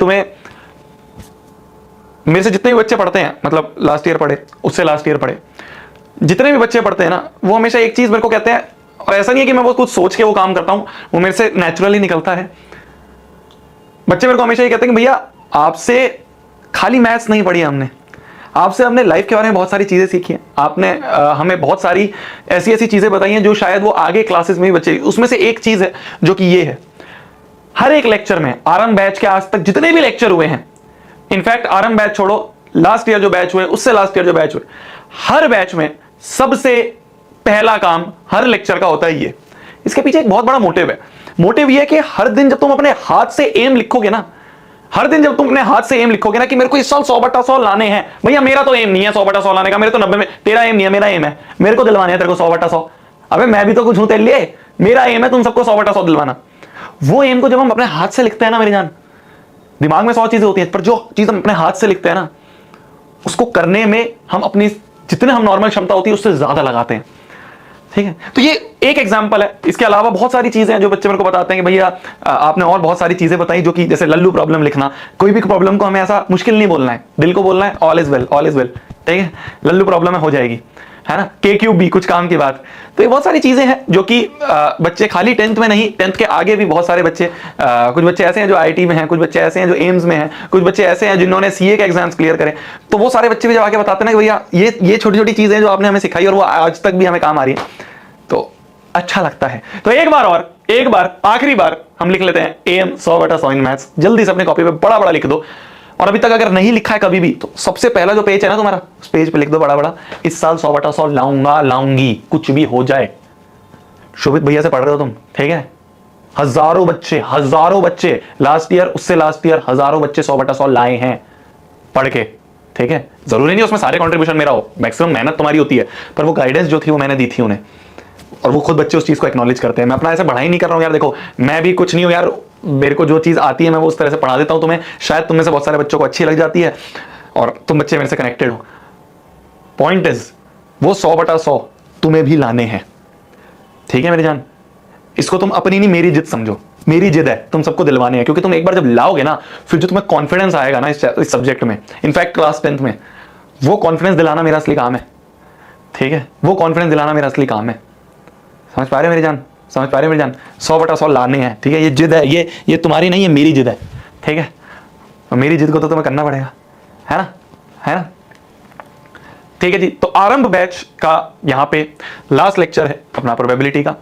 तुम्हें मेरे से जितने भी बच्चे पढ़ते हैं, मतलब लास्ट ईयर पढ़े, उससे लास्ट ईयर पढ़े, जितने भी बच्चे पढ़ते हैं ना, वो हमेशा एक चीज मेरे को कहते हैं, और ऐसा नहीं है कि मैं वो कुछ सोच के वो काम करता हूं, वो मेरे से नेचुरली निकलता है। बच्चे मेरे को हमेशा ये कहते हैं कि भैया आपसे खाली मैथ्स नहीं पढ़ी हमने, आपसे हमने लाइफ के बारे में बहुत सारी चीजें सीखी हैं, आपने हमें बहुत सारी ऐसी ऐसी चीजें बताई हैं जो शायद वो आगे क्लासेस में भी बच्चे, उसमें से एक चीज है जो कि ये है, हर एक लेक्चर में आरंभ बैच के आज तक जितने भी लेक्चर हुए हैं, इनफैक्ट आरंभ बैच छोड़ो, लास्ट ईयर जो बैच हुए, उससे लास्ट ईयर जो बैच हुए, हर बैच में सबसे पहला काम हर लेक्चर का होता है ये। इसके पीछे एक बहुत बड़ा मोटिव है। मोटिव ये है कि हर दिन जब तुम अपने हाथ से एम लिखोगे ना, हर दिन जब तुम अपने हाथ से एम लिखोगे ना कि मेरे को इस साल 100/100 लाने हैं, भैया मेरा तो एम नहीं है 100/100 लाने का, मेरे तो 90 में, तेरा एम नहीं है, मेरा एम है, मेरे को दिलवाने हैं तेरे को 100/100। अबे मैं भी तो कुछ हूं तेरे लिए, मेरा एम है तुम सबको 100/100 दिलवाना। वो एम को जब हम अपने हाथ से लिखते हैं ना मेरी जान, दिमाग में 100 चीजें होती हैं, पर जो चीज हम अपने हाथ से लिखते हैं ना, उसको करने में हम अपनी जितने हम नॉर्मल क्षमता होती है उससे ज्यादा लगाते हैं। ठीक है, तो ये एक एग्जांपल है। इसके अलावा बहुत सारी चीजें हैं जो बच्चे मेरे को बताते हैं कि भैया आपने और बहुत सारी चीजें बताई, जो कि जैसे लल्लू प्रॉब्लम लिखना, कोई भी प्रॉब्लम को हमें ऐसा मुश्किल नहीं बोलना है, दिल को बोलना है all is well, all is well. ठीक है, लल्लू प्रॉब्लम है, हो जाएगी, है ना, K3B कुछ काम की बात। तो ये बहुत सारी चीजें हैं जो कि बच्चे खाली 10th में नहीं, 10th के आगे भी बहुत सारे बच्चे, कुछ बच्चे ऐसे हैं जो IIT में हैं, कुछ बच्चे ऐसे हैं जो एम्स में हैं, कुछ बच्चे ऐसे हैं जिन्होंने CA के एग्जाम्स क्लियर करे। तो वो सारे बच्चे भी जब आके बताते हैं कि भैया ये छोटी छोटी चीजें जो आपने हमें सिखाई और वो आज तक भी हमें काम आ रही है, तो अच्छा लगता है। तो एक बार आखिरी बार हम लिख लेते हैं AM 100/100 इन मैथ्स। जल्दी से अपने कॉपी पे बड़ा बड़ा लिख दो, और अभी तक अगर नहीं लिखा है कभी भी, तो सबसे पहला जो पेज है ना तुम्हारा, उस पेज पे लिख दो बड़ा बड़ा, इस साल 100/100 लाऊंगा, लाऊंगी, कुछ भी हो जाए। शोभित भैया से पढ़ रहे हो तुम, ठीक है, हजारों बच्चे लास्ट ईयर, उससे लास्ट ईयर हजारों बच्चे 100/100 लाए हैं पढ़ के। ठीक है, जरूरी नहीं उसमें सारे कंट्रीब्यूशन मेरा हो, मैक्सिमम मेहनत तुम्हारी होती है, पर वो गाइडेंस जो थी वो मैंने दी थी उन्हें, और वो खुद बच्चे उस चीज को एक्नॉलेज करते हैं। मैं अपना ऐसे बढ़ाई नहीं कर रहा हूं यार, देखो मैं भी कुछ नहीं हूं यार, मेरे को जो चीज आती है मैं वो उस तरह से पढ़ा देता हूं तुम्हें, शायद तुम में से बहुत सारे बच्चों को अच्छी लग जाती है और तुम बच्चे मेरे से कनेक्टेड हो। पॉइंट इज वो 100/100 तुम्हें भी लाने हैं। ठीक है मेरी जान, इसको तुम अपनी नहीं मेरी जिद समझो, मेरी जिद है, तुम सबको दिलवाने हैं, क्योंकि तुम एक बार जब लाओगे ना, फिर जो तुम्हें कॉन्फिडेंस आएगा ना इस सब्जेक्ट में, इनफैक्ट क्लास 10th में, वो कॉन्फिडेंस दिलाना मेरा असली काम है। ठीक है, वो कॉन्फिडेंस दिलाना मेरा असली काम है। समझ पा रहे हो मेरी जान, समझ पा रहे हो मेरी जान, 100/100 लाने हैं। ठीक है, ये जिद है, ये तुम्हारी नहीं है, मेरी जिद है। ठीक है, और मेरी जिद को तो तुम्हें करना पड़ेगा, है ना, है ना। ठीक है जी, तो आरंभ बैच का यहाँ पे लास्ट लेक्चर है अपना प्रोबेबिलिटी का।